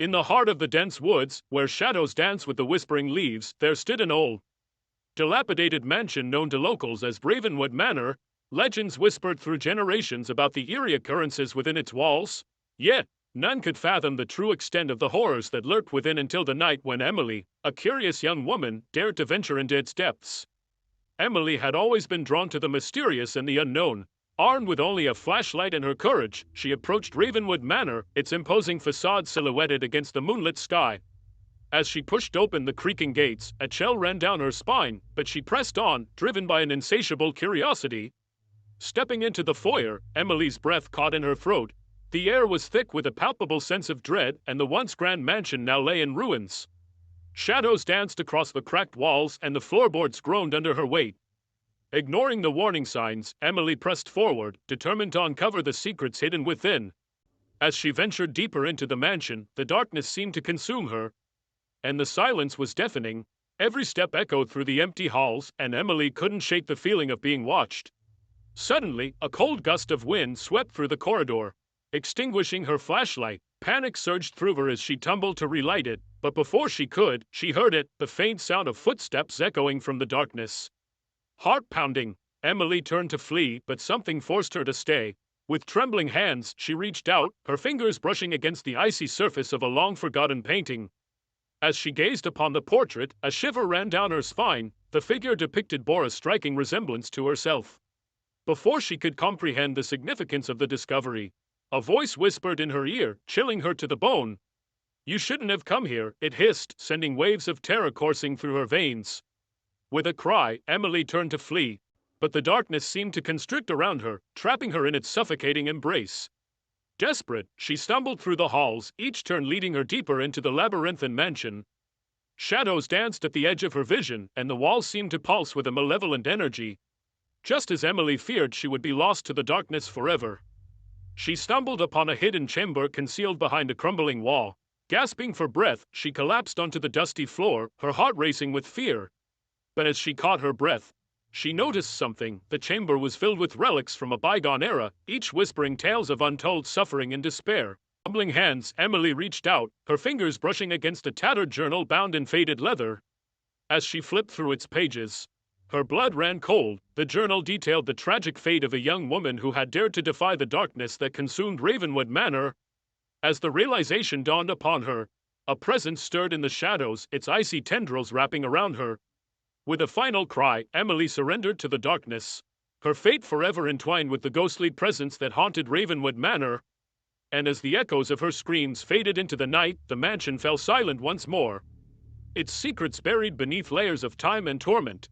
In the heart of the dense woods, where shadows dance with the whispering leaves, there stood an old, dilapidated mansion known to locals as Ravenwood Manor. Legends whispered through generations about the eerie occurrences within its walls. Yet, none could fathom the true extent of the horrors that lurked within until the night when Emily, a curious young woman, dared to venture into its depths. Emily had always been drawn to the mysterious and the unknown. Armed with only a flashlight and her courage, she approached Ravenwood Manor, its imposing facade silhouetted against the moonlit sky. As she pushed open the creaking gates, a chill ran down her spine, but she pressed on, driven by an insatiable curiosity. Stepping into the foyer, Emily's breath caught in her throat. The air was thick with a palpable sense of dread, and the once grand mansion now lay in ruins. Shadows danced across the cracked walls, and the floorboards groaned under her weight. Ignoring the warning signs, Emily pressed forward, determined to uncover the secrets hidden within. As she ventured deeper into the mansion, the darkness seemed to consume her, and the silence was deafening. Every step echoed through the empty halls, and Emily couldn't shake the feeling of being watched. Suddenly, a cold gust of wind swept through the corridor, extinguishing her flashlight. Panic surged through her as she tumbled to relight it, but before she could, she heard it, the faint sound of footsteps echoing from the darkness. Heart pounding, Emily turned to flee, but something forced her to stay. With trembling hands, she reached out, her fingers brushing against the icy surface of a long-forgotten painting. As she gazed upon the portrait, a shiver ran down her spine. The figure depicted bore a striking resemblance to herself. Before she could comprehend the significance of the discovery, a voice whispered in her ear, chilling her to the bone. "You shouldn't have come here," it hissed, sending waves of terror coursing through her veins. With a cry, Emily turned to flee, but the darkness seemed to constrict around her, trapping her in its suffocating embrace. Desperate, she stumbled through the halls, each turn leading her deeper into the labyrinthine mansion. Shadows danced at the edge of her vision, and the walls seemed to pulse with a malevolent energy. Just as Emily feared she would be lost to the darkness forever, she stumbled upon a hidden chamber concealed behind a crumbling wall. Gasping for breath, she collapsed onto the dusty floor, her heart racing with fear. But as she caught her breath, she noticed something. The chamber was filled with relics from a bygone era, each whispering tales of untold suffering and despair. With trembling hands, Emily reached out, her fingers brushing against a tattered journal bound in faded leather. As she flipped through its pages, her blood ran cold. The journal detailed the tragic fate of a young woman who had dared to defy the darkness that consumed Ravenwood Manor. As the realization dawned upon her, a presence stirred in the shadows, its icy tendrils wrapping around her. With a final cry, Emily surrendered to the darkness, her fate forever entwined with the ghostly presence that haunted Ravenwood Manor. And as the echoes of her screams faded into the night, the mansion fell silent once more, its secrets buried beneath layers of time and torment.